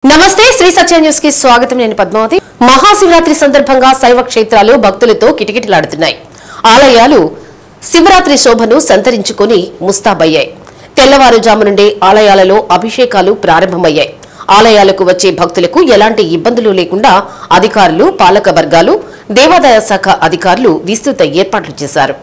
నమస్తే శ్రీ సత్య న్యూస్ కి స్వాగతం. నేను పద్మావతి. మహాశివరాత్రి సందర్భంగా శైవ క్షేత్రాలు భక్తులతో కిటకిటలాడుతున్నాయి. ఆలయాలు శివరాత్రి శోభను సంతరించుకుని ముస్తాబయ్యాయి. తెల్లవారుజాము నుండే ఆలయాలలో అభిషేకాలు ప్రారంభమయ్యాయి. ఆలయాలకు వచ్చే భక్తులకు ఎలాంటి ఇబ్బందులు లేకుండా అధికారులు, పాలక వర్గాలు, దేవాదాయ శాఖ అధికారులు విస్తృత ఏర్పాట్లు చేశారు.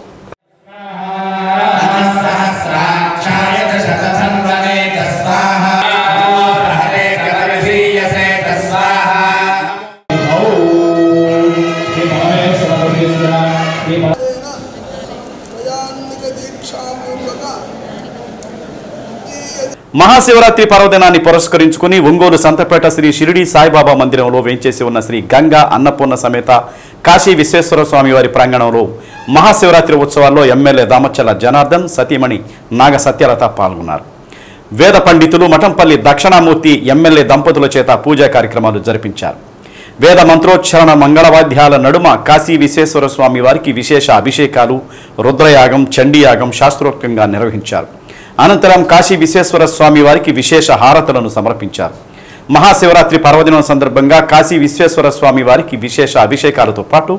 మహాశివరాత్రి పర్వదినాన్ని పురస్కరించుకుని ఒంగోలు సంతపేట శ్రీ షిరిడి సాయిబాబా మందిరంలో వేంచేసి ఉన్న శ్రీ గంగా అన్నపూర్ణ సమేత కాశీ విశ్వేశ్వర స్వామి వారి ప్రాంగణంలో మహాశివరాత్రి ఉత్సవాల్లో ఎమ్మెల్యే దామచల్ల జనార్దన్, సతీమణి నాగ సత్యలత పాల్గొన్నారు. వేద పండితులు మఠంపల్లి దక్షిణామూర్తి ఎమ్మెల్యే దంపతుల చేత పూజా కార్యక్రమాలు జరిపించారు. వేద మంత్రోచ్చరణ మంగళవాద్యాల నడుమ కాశీ విశ్వేశ్వర స్వామి వారికి విశేష అభిషేకాలు, రుద్రయాగం, చండీయాగం శాస్త్రోక్తంగా నిర్వహించారు. అనంతరం కాశీ విశ్వేశ్వర స్వామి వారికి విశేష హారతులను సమర్పించారు. మహాశివరాత్రి పర్వదినం సందర్భంగా కాశీ విశ్వేశ్వర స్వామి వారికి విశేష అభిషేకాలతో పాటు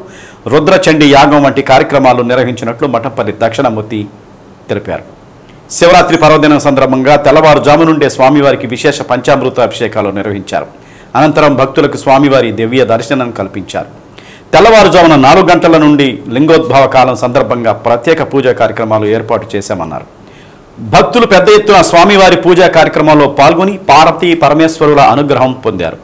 రుద్ర చండీ యాగం వంటి కార్యక్రమాలు నిర్వహించినట్లు మఠంపల్లి దక్షిణామూర్తి తెలిపారు. శివరాత్రి పర్వదినం సందర్భంగా తెల్లవారుజాము నుండే స్వామివారికి విశేష పంచామృత అభిషేకాలు నిర్వహించారు. అనంతరం భక్తులకు స్వామివారి దివ్య దర్శనం కల్పించారు. తెల్లవారుజామున 4 గంటల నుండి లింగోద్భవ కాలం సందర్భంగా ప్రత్యేక పూజా కార్యక్రమాలు ఏర్పాటు చేశామన్నారు. భక్తులు పెద్ద ఎత్తున స్వామివారి పూజా కార్యక్రమంలో పాల్గొని పార్వతీ పరమేశ్వరుల అనుగ్రహం పొందారు.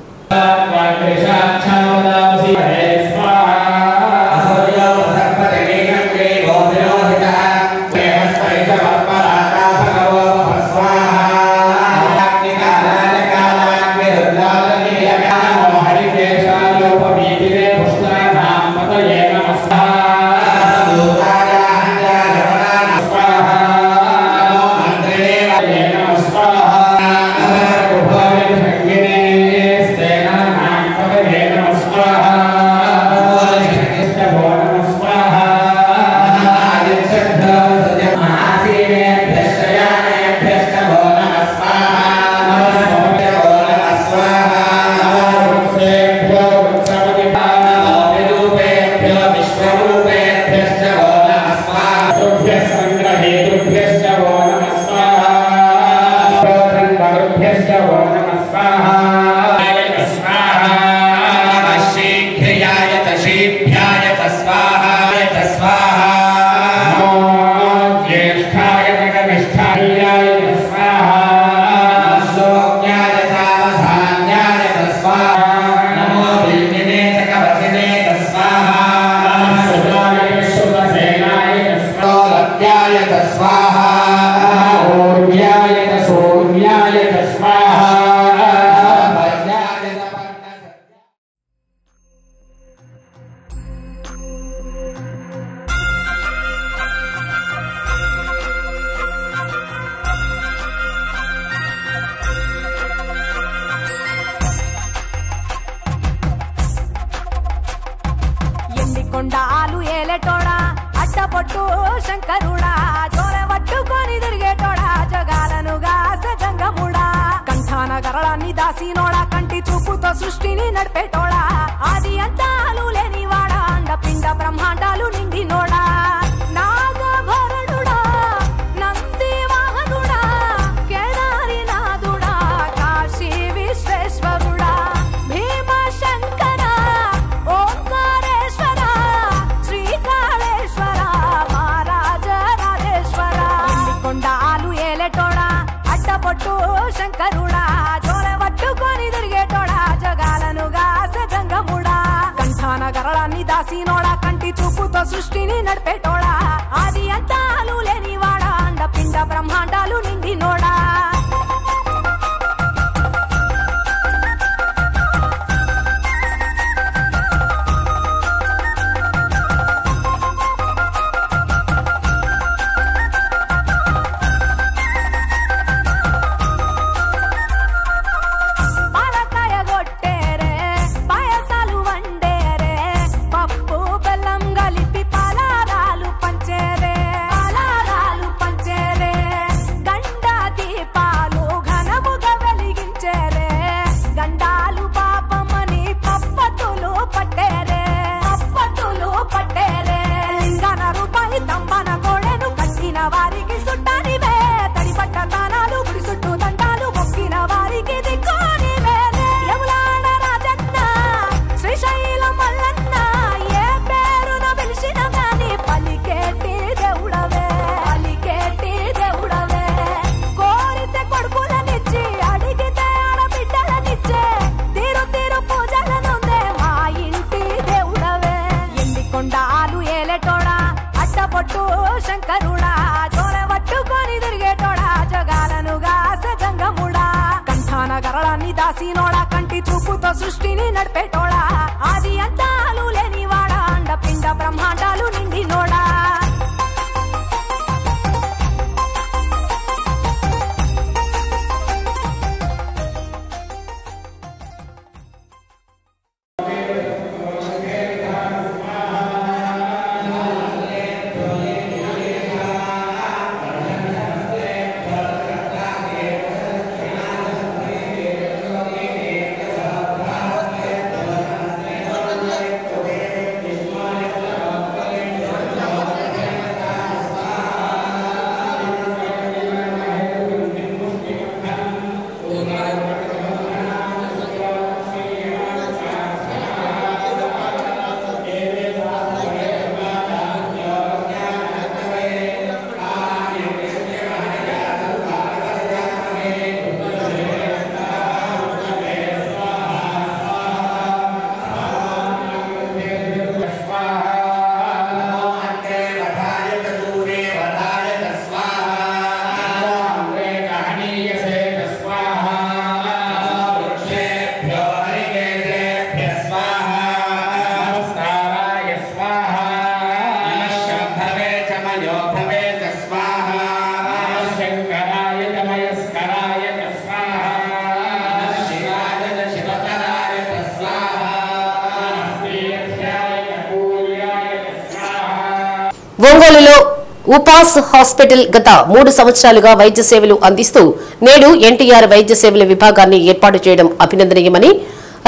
కొండాలు ఏలేటోడా, అడ్డపట్టు శంకరుడా, జోల పట్టుకొని తిరిగేటోడా, జగాలను గాస జంగముడా, కంఠాన గరళాన్ని దాసినోడా, కంటి చూపుతో సృష్టిని నడిపేటోడా, ఆది అంతాలు లేనివాడా, అండపిండ బ్రహ్మాండాలు నిండినోడా, నాగభరణుడా, నంది వాహనుడా, కేదారి నాథుడా, కాశీ విశ్వేశ్వరుడా, భీమ శంకర, శంకరుడా, జోల పట్టుకొని తిరిగేటోడా, జగాలను గాస జంగముడా, కంఠాన గరళాన్ని దాసినోడా, కంటి చూపుతో సృష్టిని నడిపేటోడా, ఆది అంతాలు లేనివాడా, అండపిండ బ్రహ్మాండాలు నిండినోడా. పప్పు బెల్లం కలిపి పలారాలు కంటి చూపుతో సృష్టిని నడిపేటోడా ఆది అంతాలు లేనివాడా అండపిండ బ్రహ్మాండాలు నిండినోడా ఒంగోలులో ఉపాస్ హాస్పిటల్ గత 3 సంవత్సరాలుగా వైద్య సేవలు అందిస్తూ నేడు ఎన్టీఆర్ వైద్య సేవల విభాగాన్ని ఏర్పాటు చేయడం అభినందనీయమని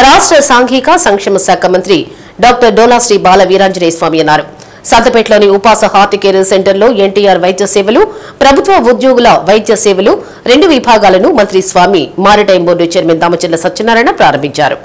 రాష్ట్ర సాంఘిక సంక్షేమ శాఖ మంత్రి డాక్టర్ డోలా శ్రీ బాల వీరాంజనేయ స్వామి అన్నారు. సంతపేటలోని ఉపాస హార్ట్ కేర్ సెంటర్లో ఎన్టీఆర్ వైద్య సేవలు, ప్రభుత్వ ఉద్యోగుల వైద్య సేవలు 2 విభాగాలను మంత్రి Swamy maritime board chairman Damacharla Satyanarayana ప్రారంభించారు.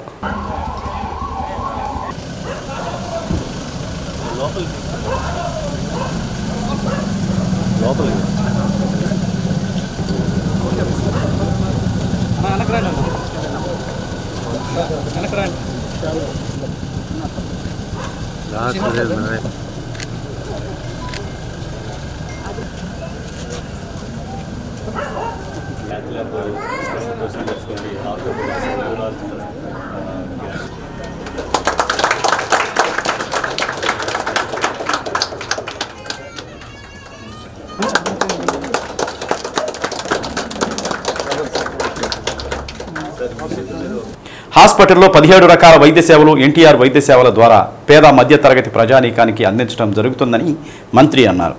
హాస్పిటల్లో 17 రకాల వైద్య సేవలు ఎన్టీఆర్ వైద్య సేవల ద్వారా పేద మధ్య తరగతి ప్రజానీకానికి అందించడం జరుగుతుందని మంత్రి అన్నారు.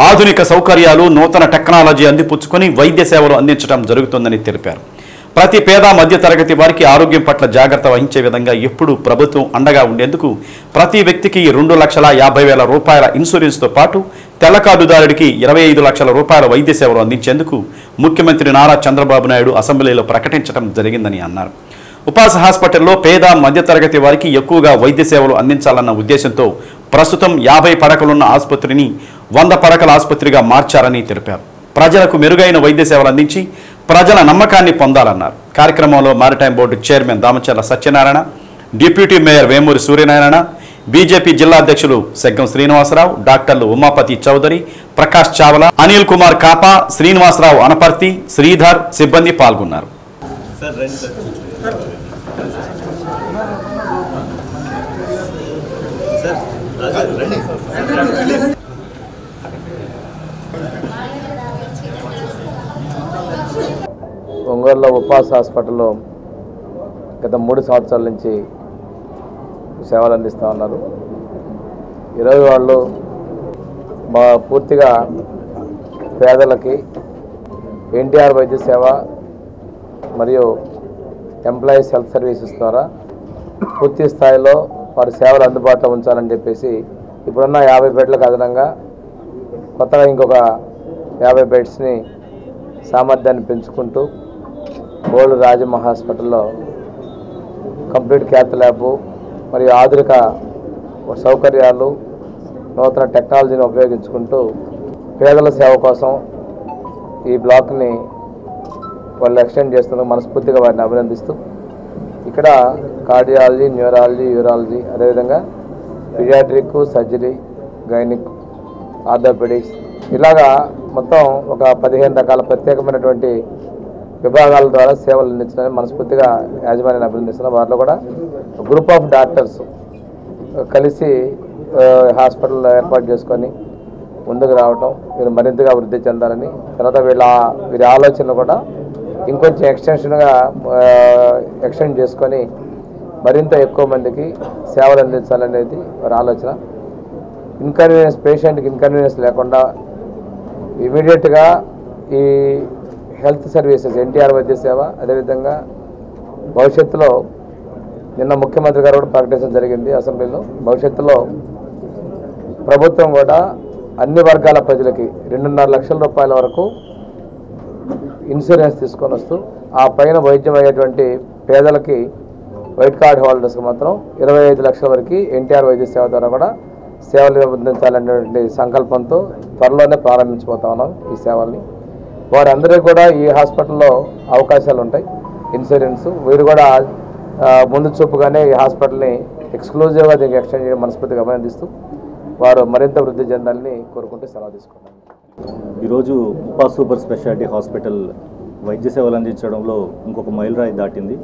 ఆధునిక సౌకర్యాలు, నూతన టెక్నాలజీ అందిపుచ్చుకొని వైద్య సేవలు అందించడం జరుగుతుందని తెలిపారు. ప్రతి పేద మధ్య తరగతి వారికి ఆరోగ్యం పట్ల జాగ్రత్త వహించే విధంగా ఎప్పుడూ ప్రభుత్వం అండగా ఉండేందుకు ప్రతి వ్యక్తికి 2,50,000 రూపాయల ఇన్సూరెన్స్తో పాటు తెల్ల కార్డుదారుడికి 25 లక్షల రూపాయల వైద్య సేవలు అందించేందుకు ముఖ్యమంత్రి నారా చంద్రబాబు నాయుడు అసెంబ్లీలో ప్రకటించడం జరిగిందని అన్నారు. ఉపాస హాస్పిటల్లో పేద మధ్యతరగతి వారికి ఎక్కువగా వైద్య సేవలు అందించాలన్న ఉద్దేశంతో ప్రస్తుతం 50 పడకలున్న ఆసుపత్రిని 100 పడకల ఆసుపత్రిగా మార్చారని తెలిపారు. ప్రజలకు మెరుగైన వైద్య సేవలు అందించి ప్రజల నమ్మకాన్ని పొందాలన్నారు. కార్యక్రమంలో maritime board chairman Damacharla Satyanarayana, deputy mayor Vemuri Suryanarayana, BJP జిల్లా అధ్యక్షులు సెగ్గం శ్రీనివాసరావు, డాక్టర్లు ఉమాపతి చౌదరి, ప్రకాష్ చావలా, అనిల్ కుమార్ కాపా, శ్రీనివాసరావు అనపర్తి, శ్రీధర్ సిబ్బంది పాల్గొన్నారు. ఒంగోలులో ఉపాస్ హాస్పిటల్లో గత 3 సంవత్సరాల నుంచి సేవలు అందిస్తూ ఉన్నారు. ఈరోజు వాళ్ళు పూర్తిగా పేదలకి ఎన్టీఆర్ వైద్య సేవ మరియు ఎంప్లాయీస్ హెల్త్ సర్వీసెస్ ద్వారా పూర్తి స్థాయిలో వారి సేవలు అందుబాటులో ఉంచాలని చెప్పేసి ఇప్పుడున్న 50 బెడ్లకు అదనంగా కొత్తగా ఇంకొక 50 బెడ్స్ని సామర్థ్యాన్ని పెంచుకుంటూ ఓల్డ్ రాజమ్మ హాస్పిటల్లో కంప్లీట్ క్యాత్ ల్యాబ్ మరియు ఆధునిక సౌకర్యాలు, నూతన టెక్నాలజీని ఉపయోగించుకుంటూ పేదల సేవ కోసం ఈ బ్లాక్ని వాళ్ళు ఎక్స్టెండ్ చేస్తున్నందుకు మనస్ఫూర్తిగా వారిని అభినందిస్తూ ఇక్కడ కార్డియాలజీ, న్యూరాలజీ, యూరాలజీ, అదేవిధంగా పీడియాట్రిక్, సర్జరీ, గైనిక్, ఆర్థోపెడిక్స్ ఇలాగా మొత్తం ఒక 15 రకాల ప్రత్యేకమైనటువంటి విభాగాల ద్వారా సేవలు అందించడానికి మనస్ఫూర్తిగా యాజమాన్యాన్ని అభినందిస్తున్నాం. వారిలో కూడా గ్రూప్ ఆఫ్ డాక్టర్స్ కలిసి హాస్పిటల్ ఏర్పాటు చేసుకొని ముందుకు రావటం, వీరు మరింతగా అభివృద్ధి చెందాలని, తర్వాత వీరి ఆలోచనలు కూడా ఇంకొంచెం ఎక్స్టెండ్ చేసుకొని మరింత ఎక్కువ మందికి సేవలు అందించాలనేది వారి ఆలోచన. పేషెంట్కి ఇన్కన్వీనియన్స్ లేకుండా ఇమీడియట్గా ఈ హెల్త్ సర్వీసెస్ ఎన్టీఆర్ వైద్య సేవ, అదేవిధంగా భవిష్యత్తులో నిన్న ముఖ్యమంత్రి గారు కూడా ప్రకటించడం జరిగింది అసెంబ్లీలో, భవిష్యత్తులో ప్రభుత్వం కూడా అన్ని వర్గాల ప్రజలకి 2.5 లక్షల రూపాయల వరకు ఇన్సూరెన్స్ తీసుకొని వస్తూ ఆ పైన వైద్యం అయ్యేటువంటి పేదలకి వైట్ కార్డ్ హోల్డర్స్కి మాత్రం 25 లక్షల వరకు ఎన్టీఆర్ వైద్య సేవ ద్వారా కూడా సేవలు అందించాలనేటువంటి సంకల్పంతో త్వరలోనే ప్రారంభించబోతా ఉన్నాం ఈ సేవల్ని. వారందరికీ కూడా ఈ హాస్పిటల్లో అవకాశాలు ఉంటాయి ఇన్సూరెన్స్. వీరు కూడా ముందు చూపుగానే ఈ హాస్పిటల్ని ఎక్స్క్లూజివ్గా దీనికి ఎక్స్టెండ్ చేయడం మనస్ఫూర్తిగా అభినందిస్తూ వారు మరింత వృద్ధి చెందాలని కోరుకుంటూ సెలవు తీసుకున్నాను. ఈరోజు ఉపా సూపర్ స్పెషాలిటీ హాస్పిటల్ వైద్య సేవలు అందించడంలో ఇంకొక మైలురాయి దాటింది.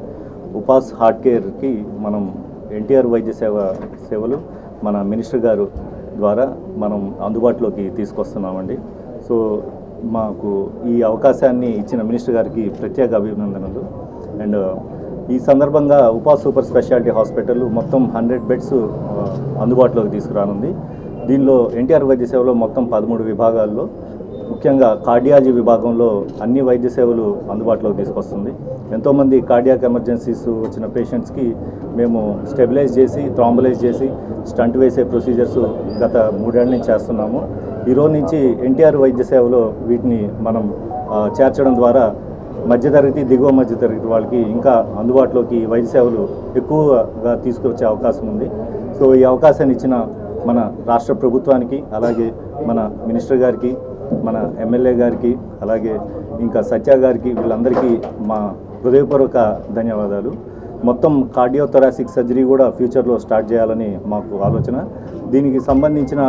ఉపాస్ హార్ట్ కేర్కి మనం ఎన్టీఆర్ వైద్య సేవలు మన మినిస్టర్ గారు ద్వారా మనం అందుబాటులోకి తీసుకొస్తున్నామండి. సో మాకు ఈ అవకాశాన్ని ఇచ్చిన మినిస్టర్ గారికి ప్రత్యేక అభినందనలు. అండ్ ఈ సందర్భంగా ఉపా సూపర్ స్పెషాలిటీ హాస్పిటల్ మొత్తం 100 బెడ్స్ అందుబాటులోకి తీసుకురానుంది. దీనిలో ఎన్టీఆర్ వైద్య సేవలో మొత్తం 13 విభాగాల్లో ముఖ్యంగా కార్డియాలజీ విభాగంలో అన్ని వైద్య సేవలు అందుబాటులోకి తీసుకొస్తుంది. ఎంతోమంది కార్డియాక్ ఎమర్జెన్సీస్ వచ్చిన పేషెంట్స్కి మేము స్టెబిలైజ్ చేసి, థ్రాంబలైజ్ చేసి, స్టంట్ వేసే ప్రొసీజర్స్ గత 3 ఏళ్ల నుంచి చేస్తున్నాము. ఈరోజు నుంచి ఎన్టీఆర్ వైద్య సేవలో వీటిని మనం చేర్చడం ద్వారా మధ్యతరగతి, దిగువ మధ్యతరగతి వాళ్ళకి ఇంకా అందుబాటులోకి వైద్య సేవలు ఎక్కువగా తీసుకొచ్చే అవకాశం ఉంది. సో ఈ అవకాశాన్ని ఇచ్చిన మన రాష్ట్ర ప్రభుత్వానికి, అలాగే మన మినిస్టర్ గారికి, మన ఎమ్మెల్యే గారికి, అలాగే ఇంకా సత్య గారికి, వీళ్ళందరికీ మా హృదయపూర్వక ధన్యవాదాలు. మొత్తం కార్డియోథొరాసిక్ సర్జరీ కూడా ఫ్యూచర్లో స్టార్ట్ చేయాలని మాకు ఆలోచన. దీనికి సంబంధించిన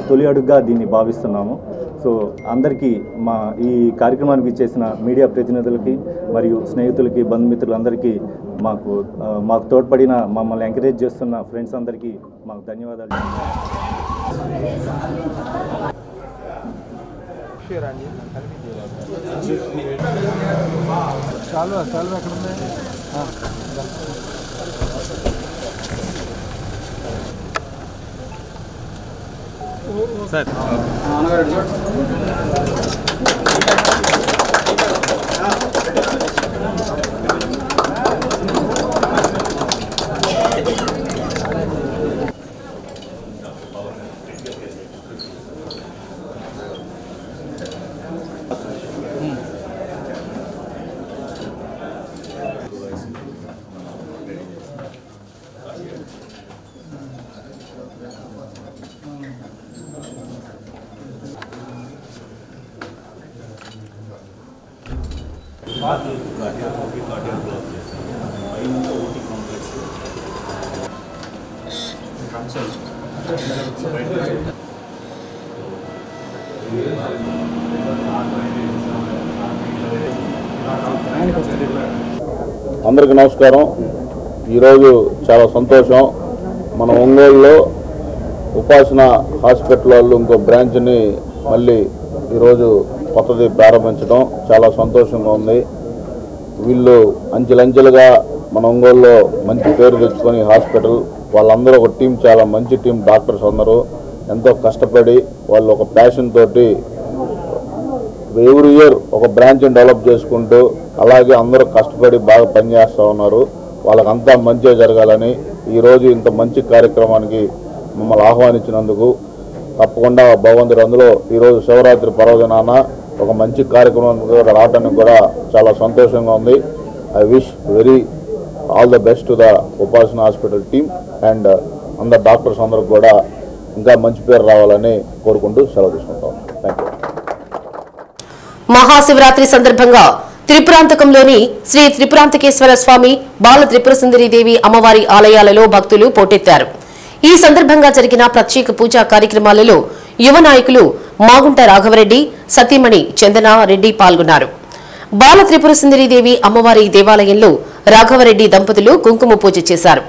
తొలి అడుగుగా దీన్ని భావిస్తున్నాము. సో అందరికీ మా ఈ కార్యక్రమానికి ఇచ్చేసిన మీడియా ప్రతినిధులకి మరియు స్నేహితులకి, బంధుమిత్రులందరికీ, మాకు తోడ్పడిన, మమ్మల్ని ఎంకరేజ్ చేస్తున్న ఫ్రెండ్స్ అందరికీ మాకు ధన్యవాదాలు. సార్ అందరికీ నమస్కారం. ఈరోజు చాలా సంతోషం. మన ఒంగోలులో ఉపాసన హాస్పిటల్ వాళ్ళు ఇంకో బ్రాంచ్ని మళ్ళీ ఈరోజు కొత్తది ప్రారంభించడం చాలా సంతోషంగా ఉంది. వీళ్ళు అంచెలంచెలుగా మన ఒంగోలులో మంచి పేరు తెచ్చుకొని హాస్పిటల్ వాళ్ళందరూ ఒక టీం, చాలా మంచి టీం, డాక్టర్స్ అందరూ ఎంతో కష్టపడి వాళ్ళు ఒక ప్యాషన్ తోటి ఎవ్రీ ఇయర్ ఒక బ్రాంచ్ని డెవలప్ చేసుకుంటూ అలాగే అందరూ కష్టపడి బాగా పనిచేస్తూ ఉన్నారు. వాళ్ళకంతా మంచిగా జరగాలని ఈరోజు ఇంత మంచి కార్యక్రమానికి మమ్మల్ని ఆహ్వానించినందుకు తప్పకుండా భగవంతుడు అందులో ఈరోజు శివరాత్రి పర్వదినాన ఒక మంచి కార్యక్రమానికి కూడా రావడానికి కూడా చాలా సంతోషంగా ఉంది. I wish very all the best to the ఉపాసన హాస్పిటల్ టీమ్ అండ్ అందరు డాక్టర్స్ అందరికి కూడా ఇంకా మంచి పేరు రావాలని కోరుకుంటూ సెలవు తీసుకుంటాం. Thank you. మహాశివరాత్రి సందర్భంగా త్రిపురాంతకంలోని శ్రీ త్రిపురాంతకేశ్వర స్వామి, బాల త్రిపుర సుందరీదేవి అమ్మవారి ఆలయాలలో భక్తులు పోటెత్తారు. ఈ సందర్భంగా జరిగిన ప్రత్యేక పూజా కార్యక్రమాలలో యువ నాయకులు మాగుంట రాఘవరెడ్డి, సతీమణి చందనారెడ్డి పాల్గొన్నారు. బాల త్రిపుర సుందరీదేవి అమ్మవారి దేవాలయంలో రాఘవరెడ్డి దంపతులు కుంకుమ పూజ చేశారు.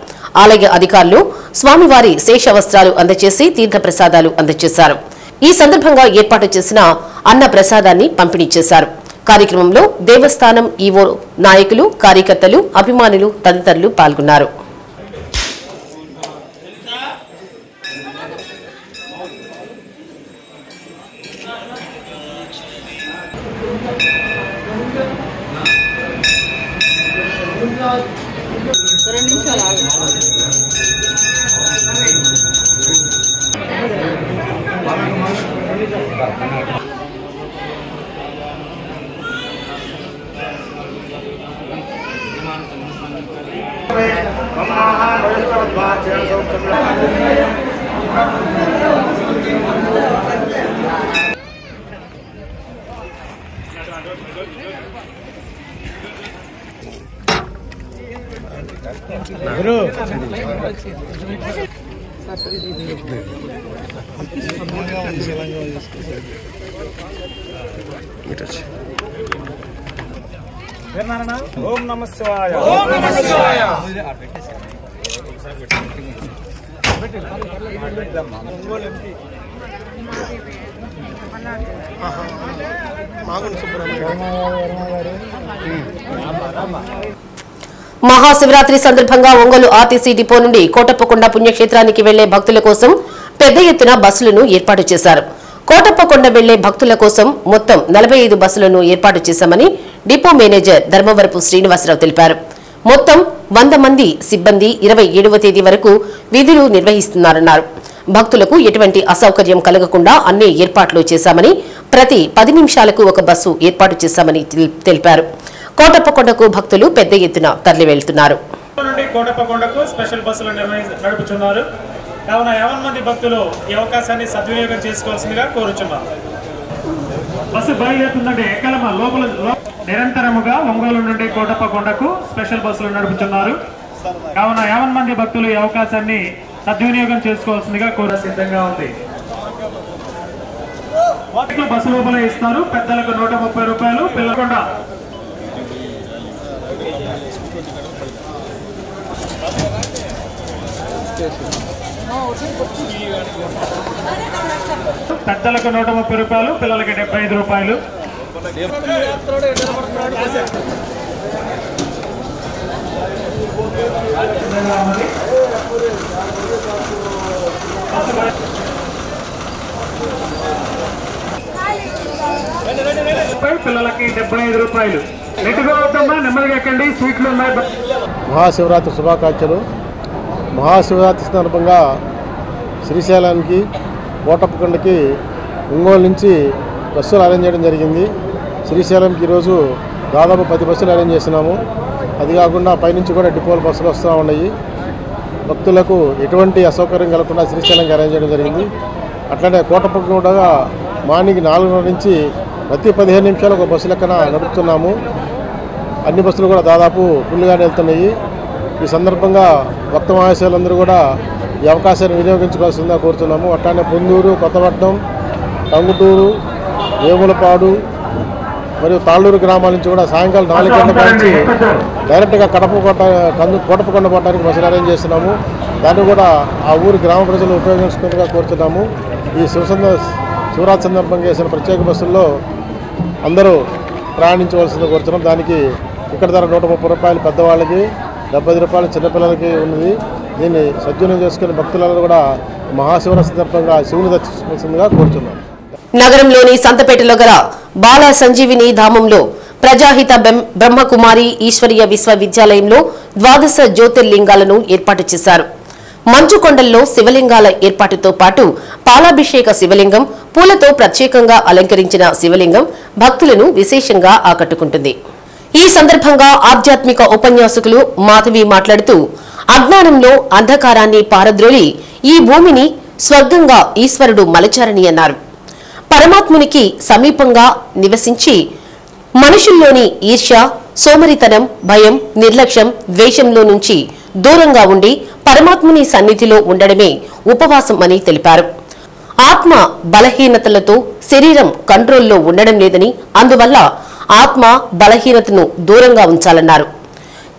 ఆలయ అధికారులు స్వామివారి శేష వస్త్రాలు అందజేసి తీర్థ ప్రసాదాలు అందజేశారు. ఈ సందర్భంగా ఏర్పాటు చేసిన అన్న ప్రసాదాన్ని పంపిణీ చేశారు. కార్యక్రమంలో దేవస్థానం ఈవో నాయకులు, కార్యకర్తలు, అభిమానులు తదితరులు పాల్గొన్నారు. ఓం నమః శివాయ. ఓం నమః శివాయ. మహాశివరాత్రి సందర్భంగా ఒంగోలు ఆర్టీసీ డిపో నుండి కోటప్పకొండ పుణ్యక్షేత్రానికి వెళ్లే భక్తుల కోసం పెద్ద ఎత్తున బస్సులను ఏర్పాటు చేశారు. కోటప్పకొండ వెళ్లే భక్తుల కోసం మొత్తం 45 బస్సులను ఏర్పాటు చేశామని డిపో మేనేజర్ ధర్మవరపు శ్రీనివాసరావు తెలిపారు. మొత్తం 100 మంది సిబ్బంది 27వ తేదీ వరకు విధులు నిర్వహిస్తున్నారన్నారు. భక్తులకు ఎటువంటి అసౌకర్యం కలగకుండా అన్ని ఏర్పాట్లు చేశామని, ప్రతి 10 నిమిషాలకు ఒక బస్సు ఏర్పాటు చేశామని తెలిపారు. కోటప్పకొండకు భక్తులు పెద్ద ఎత్తున తరలి వెళ్తున్నారు. కోటప్పకొండకు స్పెషల్ బస్సులు నడుపుతున్నారు. కావున 50 మంది భక్తులు ఈ అవకాశాన్ని సద్వినియోగం చేసుకోవాల్సిందిగా కోరుచున్నారు. బస్సు బయలుదేరుతుందంటే ఎక్కలమ్మ లోపల నిరంతరముగా ఒంగోలు నుండి కోటప్పకొండకు స్పెషల్ బస్సులు నడుపుతున్నారు. కావున 50 మంది భక్తులు ఈ అవకాశాన్ని సద్వినియోగం చేసుకోవాల్సిందిగా కోర సిద్ధంగా ఉంది. బస్సు లోపల ఇస్తారు. పెద్దలకు 130 రూపాయలు, పిల్లకొండ పెద్దలకు 130 రూపాయలు, పిల్లలకి 75 రూపాయలు. పిల్లలకి 75 రూపాయలు. నెట్టుగా అవుతుందా, నెమ్మదిగా ఎక్కండి, సీట్లు ఉన్నాయి. మహాశివరాత్రి శుభాకాంక్షలు. మహాశివరాత్రి సందర్భంగా శ్రీశైలానికి, కోటప్పకొండకి ఒంగోలు నుంచి బస్సులు అరేంజ్ చేయడం జరిగింది. శ్రీశైలంకి ఈరోజు దాదాపు 10 బస్సులు అరేంజ్ చేసినాము. అది కాకుండా పైనుంచి కూడా డిపోల బస్సులు వస్తూ ఉన్నాయి. భక్తులకు ఎటువంటి అసౌకర్యం కలగకుండా శ్రీశైలంకి అరేంజ్ చేయడం జరిగింది. అట్లనే కోటప్పకొండ మార్నింగ్ 4:30 నుంచి ప్రతి 15 నిమిషాలు ఒక బస్సు లెక్కన నడుపుతున్నాము. అన్ని బస్సులు కూడా దాదాపు ఫుల్గానే వెళ్తున్నాయి. ఈ సందర్భంగా భక్త మహాశయులందరూ కూడా ఈ అవకాశాన్ని వినియోగించుకోవాల్సిందిగా కోరుతున్నాము. అట్లానే పొందూరు, కొత్తపట్నం, టంగుటూరు, వేములపాడు మరియు తాళ్ళూరు గ్రామాల నుంచి కూడా సాయంకాలం 4 గంటల నుంచి డైరెక్ట్గా కోటప్పకొండ పోవడానికి బస్సులు అరేంజ్ చేస్తున్నాము. దాన్ని కూడా ఆ ఊరి గ్రామ ప్రజలు ఉపయోగించుకునేట్టుగా కోరుతున్నాము. ఈ శివరాత్రి సందర్భంగా వేసిన ప్రత్యేక బస్సుల్లో అందరూ ప్రయాణించవలసిందిగా కోరుతున్నాం. దానికి ఇక్కడ ధర 130 రూపాయలు పెద్దవాళ్ళకి, 70 రూపాయలు చిన్నపిల్లలకి ఉన్నది. దీన్ని సద్వినియోగం చేసుకుని భక్తులందరూ కూడా మహాశివరాత్రి సందర్భంగా శివుని దర్శించవలసిందిగా కోరుతున్నాం. నగరంలోని సంతపేటలో గల బాల సంజీవిని ధామంలో ప్రజాహిత బ్రహ్మకుమారి ఈశ్వరీయ విశ్వవిద్యాలయంలో 12 జ్యోతిర్లింగాలను ఏర్పాటు చేశారు. మంచుకొండల్లో శివలింగాల ఏర్పాటుతో పాటు పాలాభిషేక శివలింగం, పూలతో ప్రత్యేకంగా అలంకరించిన శివలింగం భక్తులను విశేషంగా ఆకట్టుకుంటుంది. ఈ సందర్భంగా ఆధ్యాత్మిక ఉపన్యాసకులు మాధవి మాట్లాడుతూ, అజ్ఞానంలో అంధకారాన్ని పారద్రోలి ఈ భూమిని స్వర్గంగా ఈశ్వరుడు మలచారని అన్నారు. పరమాత్మునికి సమీపంగా నివసించి మనుషుల్లోని ఈర్ష్య, సోమరితనం, భయం, నిర్లక్ష్యం, ద్వేషంలో నుంచి దూరంగా ఉండి పరమాత్ముని సన్నిధిలో ఉండడమే ఉపవాసం అని తెలిపారు. ఆత్మ బలహీనతలతో శరీరం కంట్రోల్లో ఉండడం లేదని, అందువల్ల ఆత్మ బలహీనతను దూరంగా ఉంచాలన్నారు.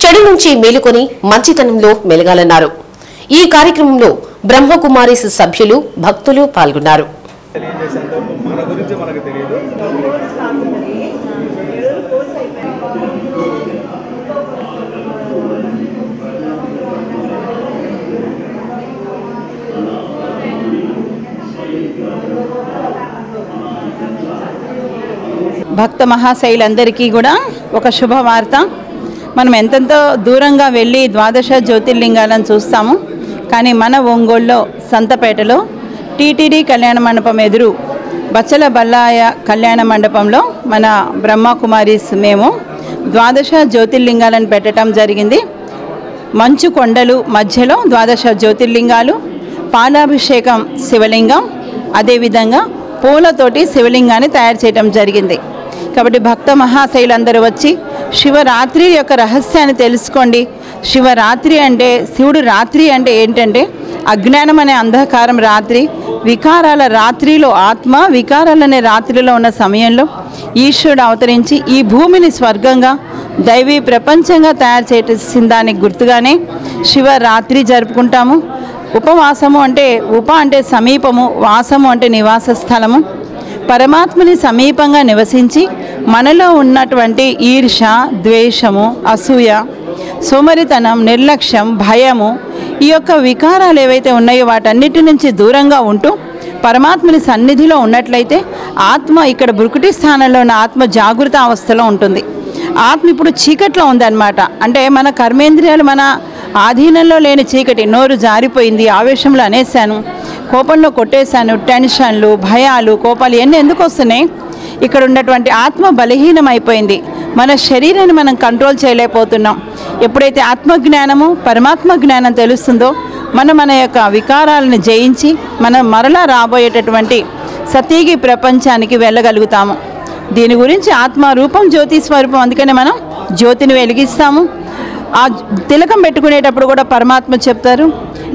చెడు నుంచి మేలుకొని మంచితనంలో మెలగాలన్నారు. ఈ కార్యక్రమంలో బ్రహ్మకుమారీస్ సభ్యులు, భక్తులు పాల్గొన్నారు. భక్త మహాశైలందరికీ కూడా ఒక శుభవార్త. మనం ఎంతెంతో దూరంగా వెళ్ళి ద్వాదశ జ్యోతిర్లింగాలను చూస్తాము. కానీ మన ఒంగోలులో సంతపేటలో టీటీడీ కళ్యాణ మండపం ఎదురు బచ్చల బల్లాయ కళ్యాణ మండపంలో మన బ్రహ్మకుమారీస్ మేము ద్వాదశ జ్యోతిర్లింగాలను పెట్టడం జరిగింది. మంచు కొండలు మధ్యలో ద్వాదశ జ్యోతిర్లింగాలు, పాలాభిషేకం శివలింగం, అదేవిధంగా పూలతోటి శివలింగాన్ని తయారు చేయడం జరిగింది. కాబట్టి భక్త మహాశైలందరూ వచ్చి శివరాత్రి యొక్క రహస్యాన్ని తెలుసుకోండి. శివరాత్రి అంటే, శివుడు రాత్రి అంటే ఏంటంటే అజ్ఞానం అనే అంధకారం రాత్రి, వికారాల రాత్రిలో ఆత్మ వికారాలనే రాత్రిలో ఉన్న సమయంలో ఈశ్వరుడు అవతరించి ఈ భూమిని స్వర్గంగా దైవీ ప్రపంచంగా తయారు చేసిన దానికి గుర్తుగానే శివరాత్రి జరుపుకుంటాము. ఉపవాసము అంటే ఉప అంటే సమీపము, వాసము అంటే నివాస స్థలము. పరమాత్మని సమీపంగా నివసించి మనలో ఉన్నటువంటి ఈర్ష, ద్వేషము, అసూయ, సోమరితనం, నిర్లక్ష్యం, భయము, ఈ యొక్క వికారాలు ఏవైతే ఉన్నాయో వాటన్నిటి నుంచి దూరంగా ఉంటూ పరమాత్మని సన్నిధిలో ఉన్నట్లయితే ఆత్మ ఇక్కడ బృకుటి స్థానంలో ఉన్న ఆత్మ జాగృత అవస్థలో ఉంటుంది. ఆత్మ ఇప్పుడు చీకట్లో ఉందన్నమాట. అంటే మన కర్మేంద్రియాలు మన ఆధీనంలో లేని చీకటి. నోరు జారిపోయింది, ఆవేశంలో అనేసాను, కోపంలో కొట్టేశాను, టెన్షన్లు, భయాలు, కోపాలు ఇవన్నీ ఎందుకు వస్తున్నాయి? ఇక్కడ ఉన్నటువంటి ఆత్మ బలహీనమైపోయింది. మన శరీరాన్ని మనం కంట్రోల్ చేయలేకపోతున్నాం. ఎప్పుడైతే ఆత్మజ్ఞానము, పరమాత్మ జ్ఞానం తెలుస్తుందో మన యొక్క వికారాలను జయించి మనం మరలా రాబోయేటటువంటి సతీగి ప్రపంచానికి వెళ్ళగలుగుతాము. దీని గురించి ఆత్మ రూపం జ్యోతి స్వరూపం. అందుకనే మనం జ్యోతిని వెలిగిస్తాము. ఆ తిలకం పెట్టుకునేటప్పుడు కూడా పరమాత్మ చెప్తారు,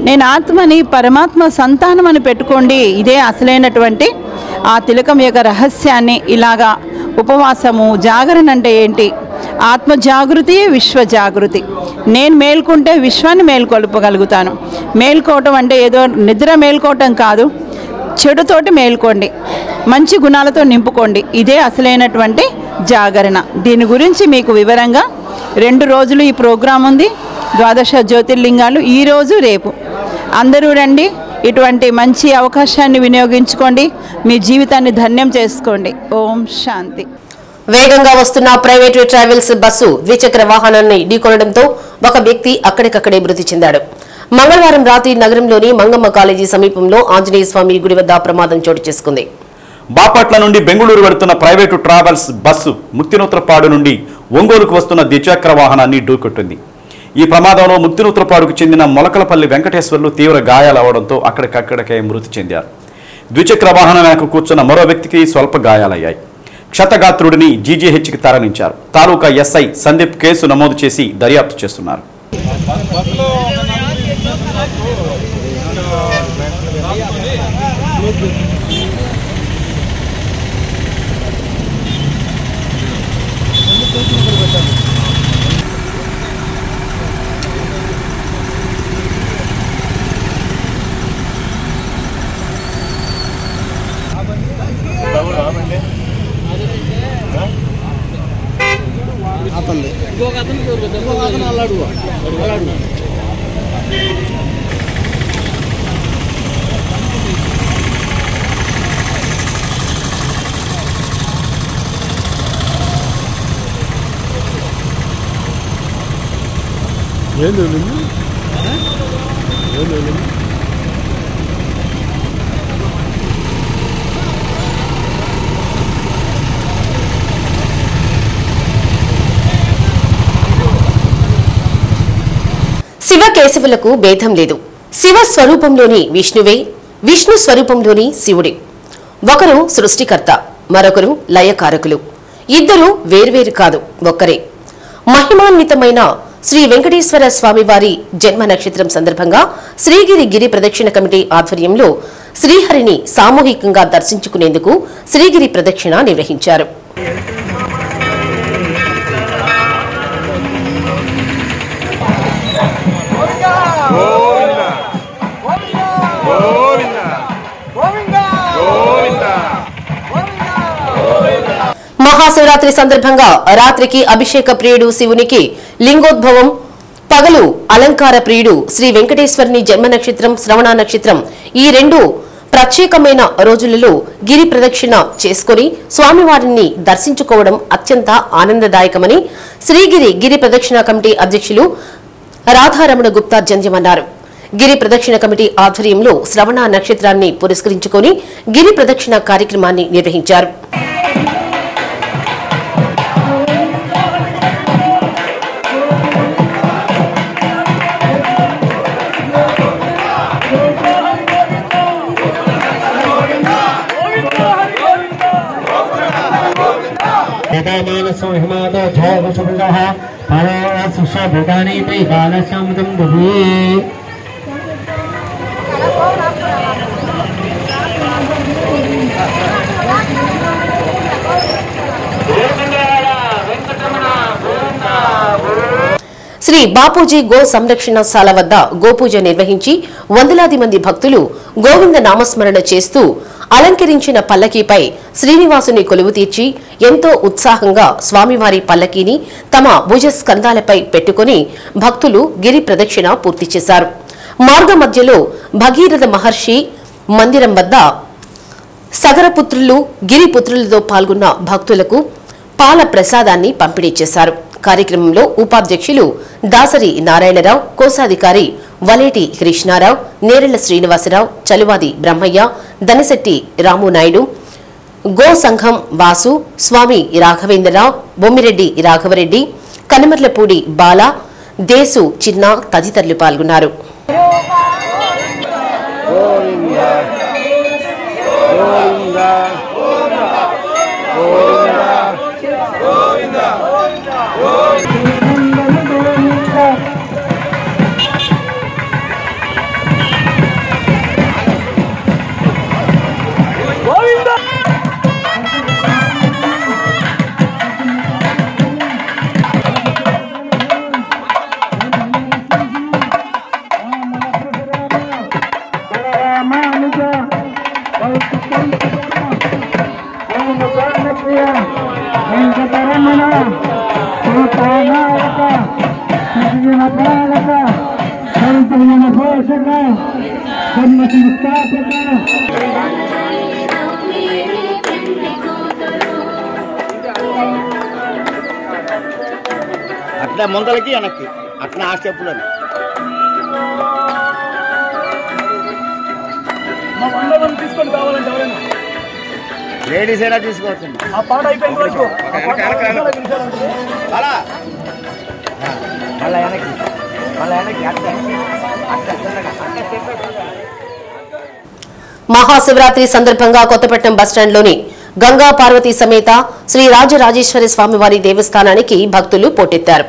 నేను ఆత్మని పరమాత్మ సంతానం అని పెట్టుకోండి. ఇదే అసలైనటువంటి ఆ తిలకం యొక్క రహస్యాన్ని. ఇలాగా ఉపవాసము, జాగరణ అంటే ఏంటి? ఆత్మ జాగృతి, విశ్వ జాగృతి. నేను మేల్కొంటే విశ్వాన్ని మేల్కొల్పగలుగుతాను. మేల్కోవటం అంటే ఏదో నిద్ర మేల్కోవటం కాదు, చెడుతోటి మేల్కోండి, మంచి గుణాలతో నింపుకోండి. ఇదే అసలైనటువంటి జాగరణ. దీని గురించి మీకు వివరంగా 2 రోజులు ఈ ప్రోగ్రాం ఉంది. ద్వాదశ జ్యోతిర్లింగాలు ఈరోజు రేపు. అందరూ రండి, ఇటువంటి మంచి అవకాశాన్ని వినియోగించుకోండి, మీ జీవితాన్ని ధన్యం చేసుకోండి. ఓం శాంతి. వేగంగా వస్తున్న ప్రైవేటు ట్రావెల్స్ బస్సు ద్విచక్ర వాహనాన్ని ఢీకొనడంతో ఒక వ్యక్తి అక్కడికక్కడే మృతి చెందాడు. మంగళవారం రాత్రి నగరంలోని మంగమ్మ కాలేజీ సమీపంలో ఆంజనేయ స్వామి గుడి వద్ద ప్రమాదం చోటు చేసుకుంది. బాపట్ల నుండి బెంగళూరు వెడుతున్న ప్రైవేటు ట్రావెల్స్ బస్సు ముక్తినూత్రపాడు నుండి ఒంగోలుకు వస్తున్న ద్విచక్ర వాహనాన్ని ఢీకొట్టింది. ఈ ప్రమాదంలో ముక్తినూత్రపాడుకు చెందిన మొలకలపల్లి వెంకటేశ్వర్లు తీవ్ర గాయాలవడంతో అక్కడికక్కడికే మృతి చెందారు. ద్విచక్ర వాహనం వెనక కూర్చున్న మరో వ్యక్తికి స్వల్ప గాయాలయ్యాయి. క్షతగాత్రుడిని జీజీహెచ్కి తరలించారు. తాలూకా ఎస్ఐ సందీప్ కేసు నమోదు చేసి దర్యాప్తు చేస్తున్నారు. శివ కేశవులకు భేదం లేదు. శివ స్వరూపంలోని విష్ణువే, విష్ణు స్వరూపంలోని శివుడే. ఒకరు సృష్టికర్త, మరొకరు లయకారకులు. ఇద్దరు వేర్వేరు కాదు, ఒక్కరే. మహిమాన్వితమైన శ్రీ వెంకటేశ్వర స్వామివారి జన్మ నక్షత్రం సందర్భంగా శ్రీగిరి గిరి ప్రదక్షిణ కమిటీ ఆధ్వర్యంలో శ్రీహరిని సామూహికంగా దర్శించుకునేందుకు శ్రీగిరి ప్రదక్షిణ నిర్వహించారు. మహాశివరాత్రి సందర్భంగా రాత్రికి అభిషేక ప్రియుడు శివునికి లింగోద్భవం, పగలు అలంకార ప్రియుడు శ్రీ వెంకటేశ్వరుని జన్మ నక్షత్రం శ్రవణ నక్షత్రం ఈ రెండు ప్రత్యేకమైన రోజులలో గిరి ప్రదక్షిణ చేసుకుని స్వామివారిని దర్శించుకోవడం అత్యంత ఆనందదాయకమని శ్రీగిరి గిరి ప్రదక్షిణ కమిటీ అధ్యక్షులు రాధారమణ గుప్తా జంధ్యమన్నారు. గిరి ప్రదక్షిణ కమిటీ ఆధ్వర్యంలో శ్రవణ నక్షత్రాన్ని పురస్కరించుకుని గిరి ప్రదక్షిణ కార్యక్రమాన్ని నిర్వహించారు. శ్రీ బాపూజీ గో సంరక్షణశాల వద్ద గోపూజ నిర్వహించి వందలాది మంది భక్తులు గోవింద నామస్మరణ చేస్తూ అలంకరించిన పల్లకీపై శ్రీనివాసుని కొలువు తీర్చి ఎంతో ఉత్సాహంగా స్వామివారి పల్లకీని తమ భుజ స్కంధాలపై పెట్టుకుని భక్తులు గిరి ప్రదక్షిణ పూర్తి చేశారు. మార్గ మధ్యలో భగీరథ మహర్షి మందిరం వద్ద సగరపుత్రులు గిరిపుత్రులతో పాల్గొన్న భక్తులకు పాల ప్రసాదాన్ని పంపిణీ చేశారు. కార్యక్రమంలో ఉపాధ్యక్షులు దాసరి నారాయణరావు, కోశాధికారి వలేటి కృష్ణారావు, నేరెళ్ల శ్రీనివాసరావు, చలువాది బ్రహ్మయ్య, దనశెట్టి రామునాయుడు, గో సంఘం వాసు, స్వామి రాఘవేంద్రరావు, బొమ్మిరెడ్డి రాఘవరెడ్డి, కనమర్లపూడి బాల, దేశు చిన్న తదితరులు పాల్గొన్నారు. అట్లా ముందలకి వెనక్కి అట్లా ఆ స్టెప్పులని తీసుకొని కావాలంటే ఎవరైనా లేడీస్ అయినా తీసుకోవచ్చు. ఆ పాట అయిపోయిన వరకు మళ్ళా వెనక్కి మహాశివరాత్రి సందర్భంగా కొత్తపట్నం బస్టాండ్లోని గంగా పార్వతీ సమేత శ్రీ రాజరాజేశ్వరి స్వామివారి దేవస్థానానికి భక్తులు పోటెత్తారు.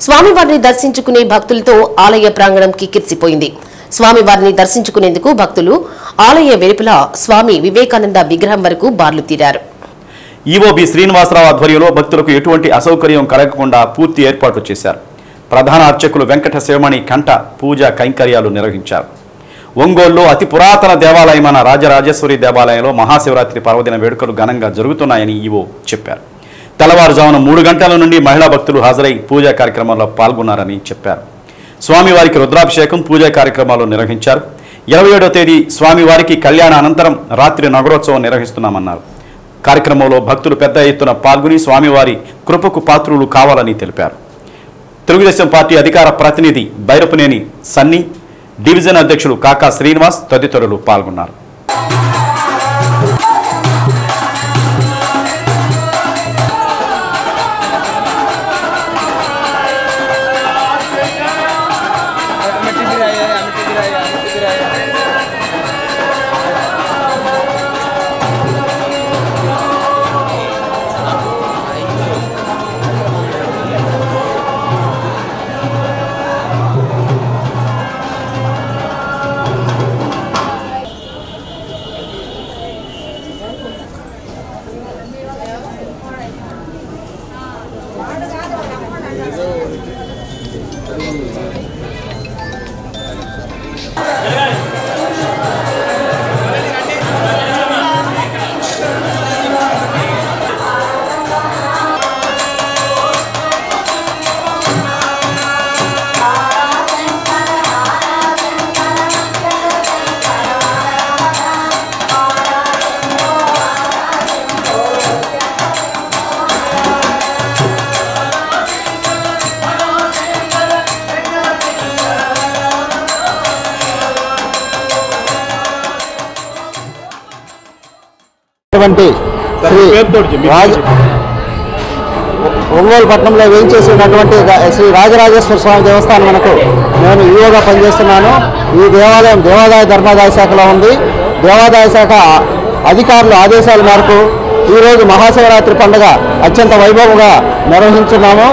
స్వామివారిని దర్శించుకునే భక్తులతో ఆలయ ప్రాంగణం కిక్కిరిసిపోయింది. స్వామివారిని దర్శించుకునేందుకు భక్తులు ఆలయ వెలుపల స్వామి వివేకానంద విగ్రహం వరకు బార్లు తీరారు. ఈవోబి శ్రీనివాసరావు ఆధ్వర్యంలో భక్తులకు ఎటువంటి అసౌకర్యం కలగకుండా పూర్తి ఏర్పాట్లు చేశారు. ప్రధాన అర్చకులు వెంకట శివమణి కంట పూజా కైంకర్యాలు నిర్వహించారు. ఒంగోలులో అతి పురాతన దేవాలయమైన రాజరాజేశ్వరి దేవాలయంలో మహాశివరాత్రి పర్వదిన వేడుకలు ఘనంగా జరుగుతున్నాయని ఈవో చెప్పారు. తెల్లవారుజామున 3 గంటల నుండి మహిళా భక్తులు హాజరై పూజా కార్యక్రమాల్లో పాల్గొన్నారని చెప్పారు. స్వామివారికి రుద్రాభిషేకం పూజా కార్యక్రమాలు నిర్వహించారు. 27వ తేదీ స్వామివారికి కళ్యాణ అనంతరం రాత్రి నగరోత్సవం నిర్వహిస్తున్నామన్నారు. కార్యక్రమంలో భక్తులు పెద్ద ఎత్తున పాల్గొని స్వామివారి కృపకు పాత్రులు కావాలని తెలిపారు. తెలుగుదేశం పార్టీ అధికార ప్రతినిధి బైరపునేని సన్నీ, డివిజన్ అధ్యక్షులు కాకా శ్రీనివాస్ తదితరులు పాల్గొన్నారు. ఒంగోలు పట్టణంలో వేయించేసినటువంటి శ్రీ రాజరాజేశ్వర స్వామి దేవస్థానం మనకు నేను ఈవోగా పనిచేస్తున్నాను. ఈ దేవాలయం దేవాదాయ ధర్మాదాయ శాఖలో ఉంది. దేవాదాయ శాఖ అధికారుల ఆదేశాల మేరకు ఈరోజు మహాశివరాత్రి పండుగ అత్యంత వైభవంగా నిర్వహించున్నాము.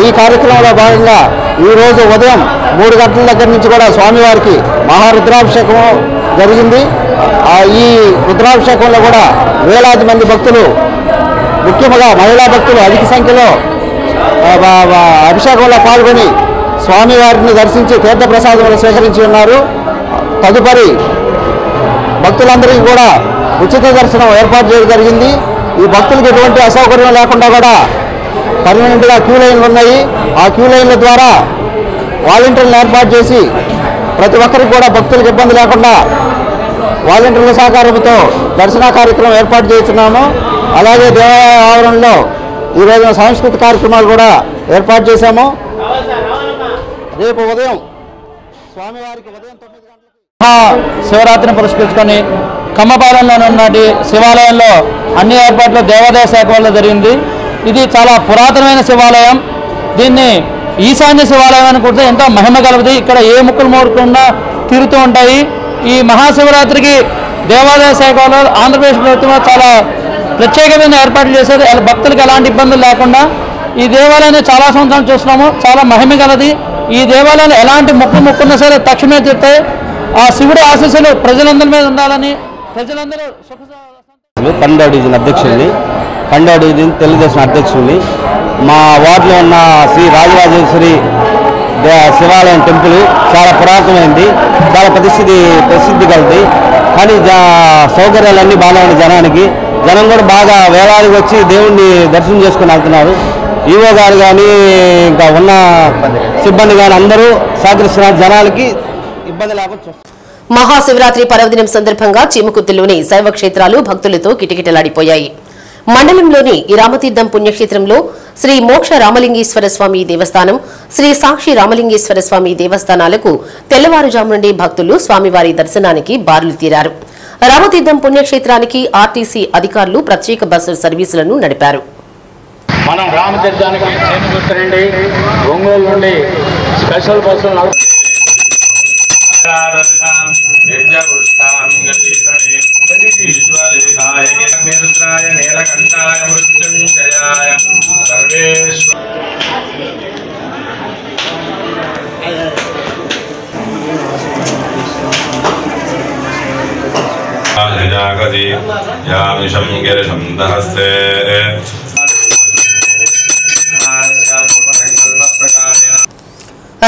ఈ కార్యక్రమంలో భాగంగా ఈరోజు ఉదయం 3 గంటల దగ్గర నుంచి కూడా స్వామివారికి మహారుద్రాభిషేకం జరిగింది. ఈ రుద్రాభిషేకంలో కూడా వేలాది మంది భక్తులు, ముఖ్యంగా మహిళా భక్తులు అధిక సంఖ్యలో అభిషేకంలో పాల్గొని స్వామివారిని దర్శించి తీర్థప్రసాదములు స్వీకరించి ఉన్నారు. తదుపరి భక్తులందరికీ కూడా ఉచిత దర్శనం ఏర్పాటు చేయడం జరిగింది. ఈ భక్తులకు ఎటువంటి అసౌకర్యం లేకుండా కూడా పర్మనెంట్గా క్యూ లైన్లు ఉన్నాయి. ఆ క్యూ లైన్ల ద్వారా వాలంటీర్లను ఏర్పాటు చేసి ప్రతి ఒక్కరికి కూడా భక్తులకు ఇబ్బంది లేకుండా వాలంటీర్ల సహకారంతో దర్శన కార్యక్రమం ఏర్పాటు చేస్తున్నాము. అలాగే దేవాలయ ఆవరణలో ఈరోజు సాంస్కృతిక కార్యక్రమాలు కూడా ఏర్పాటు చేశాము. రేపు ఉదయం స్వామివారికి ఉదయం 9 గంటలకు శివరాత్రిని పురస్కరించుకొని కమ్మపాలెంలో ఉన్నటి శివాలయంలో అన్ని ఏర్పాట్లు దేవాదాయ శాఖ వల్ల జరిగింది. ఇది చాలా పురాతనమైన శివాలయం. దీన్ని ఈశాన్య శివాలయం అని కూడా ఎంతో మహిమ కలదు. ఇక్కడ ఏ ముక్కులు మోరుకుండా తిరుగుతూ ఉంటాయి. ఈ మహాశివరాత్రికి దేవాదాయ శాఖ వల్ల ఆంధ్రప్రదేశ్ ప్రభుత్వం చాలా ప్రత్యేకమైన ఏర్పాట్లు చేశారు. భక్తులకు ఎలాంటి ఇబ్బందులు లేకుండా ఈ దేవాలయాన్ని చాలా సంవత్సరాలు చూస్తున్నాము. చాలా మహిమ కలది. ఈ దేవాలయంలో ఎలాంటి మొక్కున్నా సరే తక్షణమే తీరుతాయి. ఆ శివుడి ఆశీస్సులు ప్రజలందరి మీద ఉండాలని ప్రజలందరూ పన్నెండవ డివిజన్ అధ్యక్షుడిని, 12వ డివిజన్ తెలుగుదేశం అధ్యక్షుడిని. మా వార్డులో ఉన్న శ్రీ రాజరాజేశ్వరి శివాలయం టెంపుల్ చాలా పురాతనమైంది, చాలా ప్రసిద్ధి కలది. కానీ సౌకర్యాలన్నీ బాగా ఉన్నాయి జనానికి. జనం కూడా బాగా వేలాదికి వచ్చి దేవుణ్ణి దర్శనం చేసుకుని వెళ్తున్నారు. ఈవో గారు కానీ ఇంకా ఉన్న సిబ్బంది కానీ అందరూ సహకరిస్తున్నారు. జనాలకి ఇబ్బంది లేకుండా. మహాశివరాత్రి పర్వదినం సందర్భంగా చీమకుర్తిలోని శైవ క్షేత్రాలు భక్తులతో కిటకిటలాడిపోయాయి. మండలంలోని ఈ రామతీర్థం పుణ్యక్షేత్రంలో శ్రీ మోక్ష రామలింగేశ్వర స్వామి దేవస్థానం, శ్రీ సాక్షి రామలింగేశ్వర స్వామి దేవస్థానాలకు తెల్లవారుజాము నుండి భక్తులు స్వామివారి దర్శనానికి బారులు తీరారు. రామతీర్థం పుణ్యక్షేత్రానికి ఆర్టీసీ అధికారులు ప్రత్యేక బస్సు సర్వీసులను నడిపారు. మనం రామతీర్థానికి చేరుకుంటారండి. ఒంగోలు నుండి స్పెషల్ బస్సులు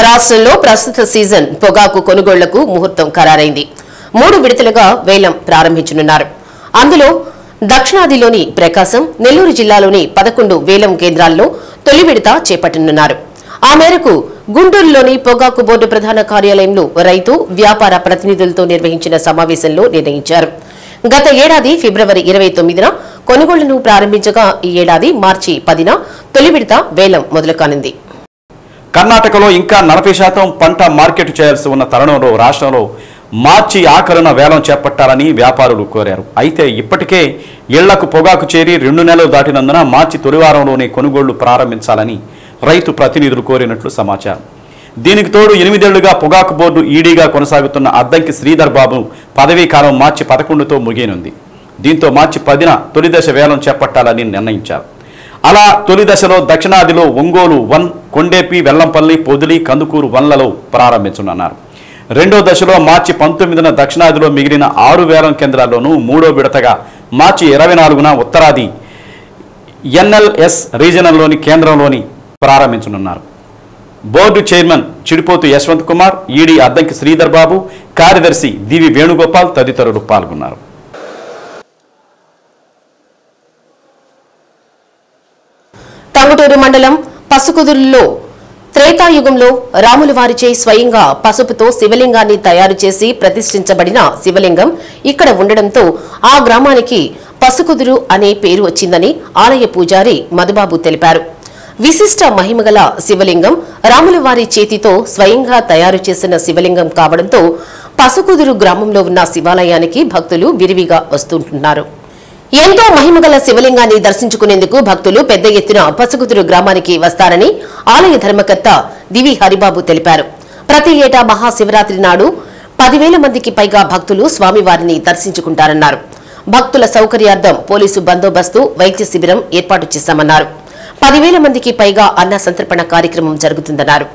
రాష్ట్రంలో ప్రస్తుత సీజన్ పొగాకు కొనుగోళ్లకు ముహూర్తం ఖరారైంది. 3 విడతలుగా వేలం ప్రారంభించనున్నారు. అందులో దక్షిణాదిలోని ప్రకాశం, నెల్లూరు జిల్లాలోని 11 వేలం కేంద్రాల్లో తొలి విడత చేపట్టనున్నారు. ఆ మేరకు గుంటూరులోని పొగాకు బోర్డు ప్రధాన కార్యాలయంలో రైతు వ్యాపార ప్రతినిధులతో నిర్వహించిన సమావేశంలో నిర్ణయించారు. గత ఏడాది ఫిబ్రవరి 29న కొనుగోళ్లను ప్రారంభించగా ఈ ఏడాది మార్చి 10న తొలి విడత వేలం మొదలుకానుంది. కర్ణాటకలో ఇంకా 40% పంట మార్కెట్ చేయాల్సి ఉన్న తరుణంలో రాష్ట్రంలో మార్చి ఆఖరున వేలం చేపట్టాలని వ్యాపారులు కోరారు. అయితే ఇప్పటికే ఇళ్లకు పొగాకు చేరి 2 నెలలు దాటినందున మార్చి తొలివారంలోనే కొనుగోళ్లు ప్రారంభించాలని రైతు ప్రతినిధులు కోరినట్లు సమాచారం. దీనికి తోడు 8 ఏళ్లుగా పొగాకు బోర్డు ఈడీగా కొనసాగుతున్న అద్దంకి శ్రీధర్ బాబు పదవీ కాలం మార్చి 11తో ముగియనుంది. దీంతో మార్చి 10న తొలి దశ వేలం చేపట్టాలని నిర్ణయించారు. అలా తొలి దశలో దక్షిణాదిలో ఒంగోలు 1, కొండేపి, వెల్లంపల్లి, పొదిలి, కందుకూరు 1లలో ప్రారంభించనున్నారు. రెండో దశలో మార్చి 19న దక్షిణాదిలో మిగిలిన 6 వేలం కేంద్రాల్లోనూ మూడో విడతగా మార్చి 24న ఉత్తరాది ఎన్ఎల్ఎస్ రీజనల్లోని కేంద్రంలోని ప్రారంభించనున్నారు. Board chairman Chidipothu Yashwant Kumar, ED Addanki Sridhar Babu, కార్యదర్శి దివి వేణుగోపాల్ తదితరులు పాల్గొన్నారు. టంగుటూరు మండలం పసుకుదురులో త్రేతాయుగంలో రాముల వారిచే స్వయంగా పసుపుతో శివలింగాన్ని తయారు చేసి ప్రతిష్ఠించబడిన శివలింగం ఇక్కడ ఉండడంతో ఆ గ్రామానికి పసుకుదురు అనే పేరు వచ్చిందని ఆలయ పూజారి మధుబాబు తెలిపారు. విశిష్ట మహిమగల శివలింగం రాముల వారి చేతితో స్వయంగా తయారు చేసిన శివలింగం కావడంతో పసుకుదురు గ్రామంలో ఉన్న శివాలయానికి భక్తులు విరివిగా వస్తుంటున్నారు. ఎంతో మహిమగల శివలింగాన్ని దర్శించుకునేందుకు భక్తులు పెద్ద ఎత్తున పసుగుతురు గ్రామానికి వస్తారని ఆలయ ధర్మకర్త దివి హరిబాబు తెలిపారు. ప్రతి ఏటా మహాశివరాత్రి నాడు 10,000 మందికి పైగా భక్తులు స్వామివారిని దర్శించుకుంటారన్నారు. భక్తుల సౌకర్యార్థం పోలీసు బందోబస్తు, వైద్య శిబిరం ఏర్పాటు చేశామన్నారు. 10,000 మందికి పైగా అన్న సంతర్పణ కార్యక్రమం జరుగుతుందన్నారు.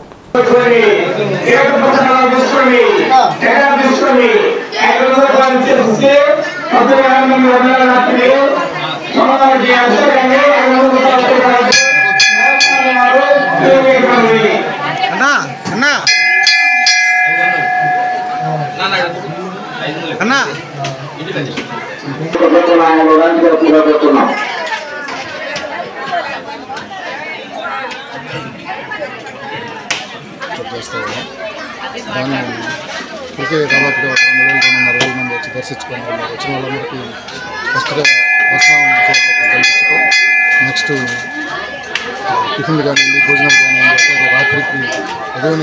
దాన్ని ఇప్పటికే దాదాపుగా 2,260 మంది వచ్చి దర్శించుకొని వచ్చిన వాళ్ళందరికీ ఫస్ట్గా దర్శనం కల్పించుకో నెక్స్ట్ టిఫిన్లు కానివ్వండి, భోజనాలు కానివ్వండి, రాత్రికి ఉదయం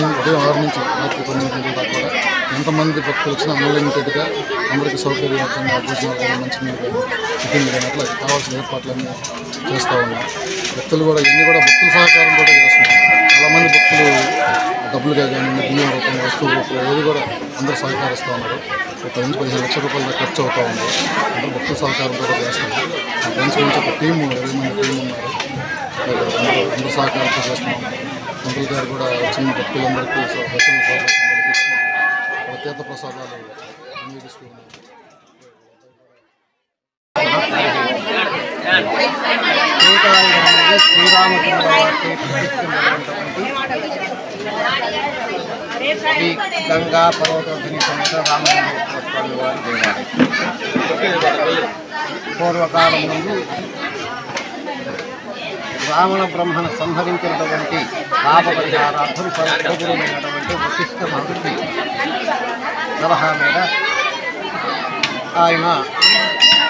6 నుంచి రాత్రి 9 గంటల దాకా కూడా ఎంతమంది భక్తులు వచ్చినా అన్లిమిటెడ్గా అందరికీ సౌకర్యవంతంగా భోజనాలు కానీ, మంచినీళ్ళు కానీ, టిఫిన్లు కానీ అట్లా కావాల్సిన ఏర్పాట్లన్నీ చేస్తూ ఉన్నాం. భక్తులు కూడా ఇవన్నీ కూడా భక్తుల సహకారం కూడా చేస్తున్నాం. చాలామంది భక్తులు డబ్బులుగా కానీ, బియ్యం రూపంలో, వస్తువు రూపంలో ఏది కూడా అందరూ సహకరిస్తూ ఉన్నారు. 10-15 లక్షల రూపాయల ఖర్చు అవుతూ ఉంది. అందరూ భక్తుల సహకారంతో కూడా చేస్తున్నాం. ఆ ఫ్రెండ్స్ నుంచి ఒక టీము 20 మంది టీం ఉన్నారు. అందరూ సహకారంతో చేస్తున్నాం. మంత్రులు గారు కూడా చిన్న భక్తులందరికీ దర్శన కల్పించి తీర్థ ప్రసాదాలు వినియోగిస్తూ ఉన్నారు. శ్రీ గంగా పర్వతోధిని సమేత రామలింగేశ్వర వారి దేవాలయం. పూర్వకాలం నుండి రావణ బ్రహ్మను సంహరించినటువంటి పాప పరిహారార్థం సర్వోపరిమైనటువంటి వశిష్ఠ మహర్షి సలహా మీద ఆయన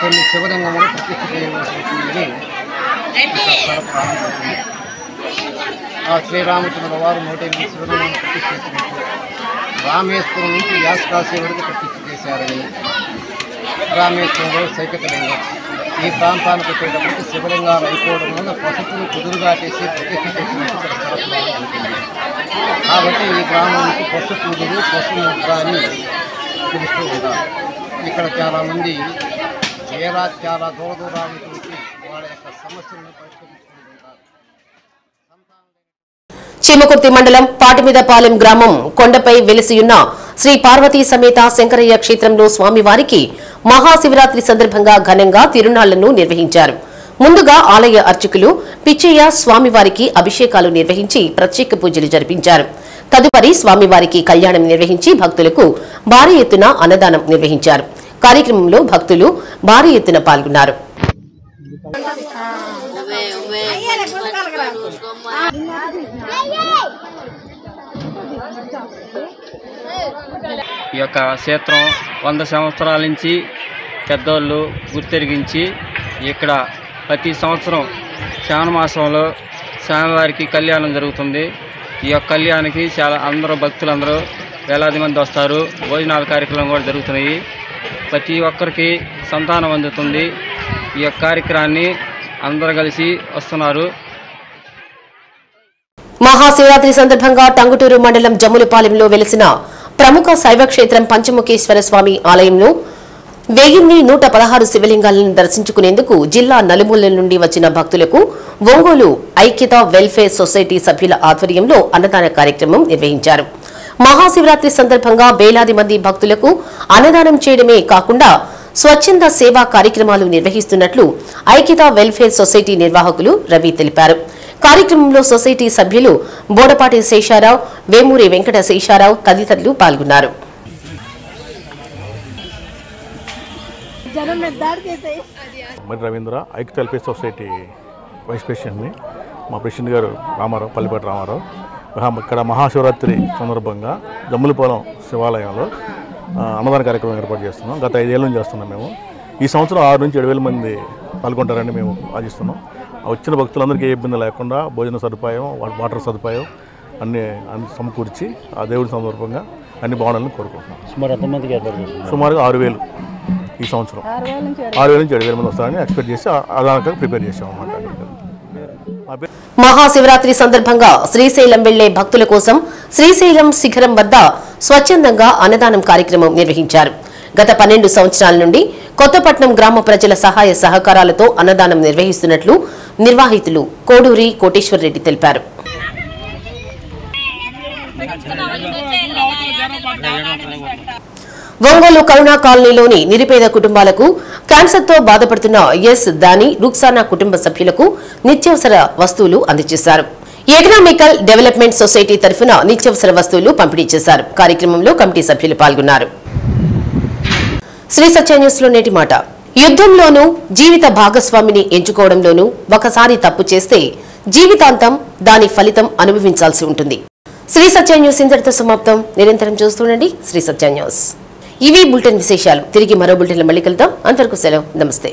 కొన్ని శివలింగములు ప్రతిష్ఠ చేయవలసింది ప్రారంభించింది. ఆ శ్రీరామచంద్ర వారు 108 శివలింగాలను ప్రతిష్ఠ చేసినప్పుడు రామేశ్వరం నుంచి యాస్కాశి వరకు ప్రతిష్ఠ చేశారని రామేశ్వరంలో సైకతలింగం ఈ ప్రాంతానికి వచ్చేటప్పటికి శివలింగాలు అయిపోవడం వల్ల పసుపును కుదురుగా చేసి ప్రతిష్ఠ చేసినట్టు ఇక్కడ స్థలపురాణం ఉంటుంది. కాబట్టి ఈ గ్రామానికి పసు కుదురు, పసు ముద్ద అని పిలుస్తూ ఉంటారు. ఇక్కడ చాలామంది చాలా దూరాల నుంచి వాళ్ళ యొక్క సమస్యలను పరిష్కరించుకుంటుంటారు. చీమకుర్తి మండలం పాటిమీదపాలెం గ్రామం కొండపై వెలిసియున్న శ్రీ పార్వతీ సమేత శంకరయ్య క్షేత్రంలో స్వామివారికి మహాశివరాత్రి సందర్భంగా ఘనంగా తిరునాళ్లను నిర్వహించారు. ముందుగా ఆలయ అర్చకులు పిచ్చయ్య స్వామివారికి అభిషేకాలు నిర్వహించి ప్రత్యేక పూజలు జరిపించారు. తదుపరి స్వామివారికి కళ్యాణం నిర్వహించి భక్తులకు భారీ ఎత్తున అన్నదానం నిర్వహించారు. కార్యక్రమంలో భక్తులు భారీ ఎత్తున పాల్గొన్నారు. ఈ యొక్క క్షేత్రం 100 సంవత్సరాల నుంచి పెద్దోళ్ళు గుర్తెరిగించి ఇక్కడ ప్రతి సంవత్సరం శ్రావణమాసంలో స్వామివారికి కళ్యాణం జరుగుతుంది. ఈ యొక్క కళ్యాణానికి అందరూ భక్తులందరూ వేలాది మంది వస్తారు. భోజనాల కార్యక్రమం కూడా జరుగుతున్నాయి. ప్రతి ఒక్కరికి సంతానం అందుతుంది. ఈ యొక్క కార్యక్రమాన్ని అందరూ కలిసి వస్తున్నారు. మహాశివరాత్రి సందర్భంగా టంగుటూరు మండలం జమ్ములపాలెంలో వెలిసిన ప్రముఖ శైవక్షేత్రం పంచముఖేశ్వర స్వామి ఆలయంలో 1116 శివలింగాలను దర్శించుకునేందుకు జిల్లా నలుమూలల నుండి వచ్చిన భక్తులకు ఒంగోలు ఐక్యత వెల్ఫేర్ సొసైటీ సభ్యుల ఆధ్వర్యంలో అన్నదాన కార్యక్రమం నిర్వహించారు. మహాశివరాత్రి సందర్భంగా వేలాది మంది భక్తులకు అన్నదానం చేయడమే కాకుండా స్వచ్ఛంద సేవా కార్యక్రమాలు నిర్వహిస్తున్నట్లు ఐక్యత వెల్ఫేర్ సొసైటీ నిర్వాహకులు రవి తెలిపారు. కార్యక్రమంలో సొసైటీ సభ్యులు బోడపాటి శేషారావు, వేమూరి వెంకట శేషారావు తదితరులు పాల్గొన్నారు. రవీంద్ర ఐక్యత వెల్ఫేర్ సొసైటీ వైస్ ప్రెసిడెంట్ని. మా ప్రెసిడెంట్ గారు రామారావు, పల్లిపాటి రామారావు. ఇక్కడ మహాశివరాత్రి సందర్భంగా జమ్ములపాలెం శివాలయంలో అన్నదాన కార్యక్రమం ఏర్పాటు చేస్తున్నాం. గత 5 ఏళ్ళ నుంచి చేస్తున్నాం మేము. ఈ సంవత్సరం 6 నుంచి 7,000 మంది పాల్గొంటారని మేము ఆశిస్తున్నాం. వచ్చిన భక్తులందరికీ ఏ ఇబ్బంది లేకుండా భోజన సదుపాయం, వాటర్ సదుపాయం అన్నీ సమకూర్చి ఆ దేవుడి సందర్భంగా అన్ని బాగుండాలని కోరుకుంటున్నాం. సుమారు ఎంతమందికి ఏర్పాటు చేస్తున్నాం? సుమారుగా 6,000. ఈ సంవత్సరం 6,000 నుంచి 7,000 మంది వస్తారని ఎక్స్పెక్ట్ చేసి అదానంగా ప్రిపేర్ చేసాం అన్నమాట. మహాశివరాత్రి సందర్భంగా శ్రీశైలం వెళ్లే భక్తుల కోసం శ్రీశైలం శిఖరం వద్ద స్వచ్ఛందంగా అన్నదానం కార్యక్రమం నిర్వహించారు. గత 12 సంవత్సరాల నుండి కొత్తపట్నం గ్రామ ప్రజల సహాయ సహకారాలతో అన్నదానం నిర్వహిస్తున్నట్లు నిర్వాహితులు కోడూరి కోటేశ్వరరెడ్డి తెలిపారు. ఒంగోలు కరుణా కాలనీలోని నిరుపేద కుటుంబాలకు క్యాన్సర్తో బాధపడుతున్న ఎస్ దాని రుక్సానా కుటుంబ సభ్యులకు నిత్యావసర వస్తువులు అందజేశారు. ఎకనామికల్ డెవలప్మెంట్ సొసైటీ తరఫున నిత్యావసర వస్తువులు పంపిణీ చేశారు. కార్యక్రమంలో కమిటీ సభ్యులు పాల్గొన్నారు. శ్రీ సత్య న్యూస్ లో నేటి మాట. యుద్ధంలోనూ జీవిత భాగస్వామిని ఎంచుకోవడంలోనూ ఒకసారి తప్పు చేస్తే జీవితాంతం దాని ఫలితం అనుభవించాల్సి ఉంటుంది. శ్రీ సత్య న్యూస్ ఇంతటితో సమాప్తం. నిరంతరం చూస్తుండండి శ్రీ సత్య న్యూస్. ఇవి బులెటిన్ విశేషాలు. తిరిగి మరో బులెటిన్లో మళ్ళీ కలుద్దాం. అంతవరకు సెలవు. నమస్తే.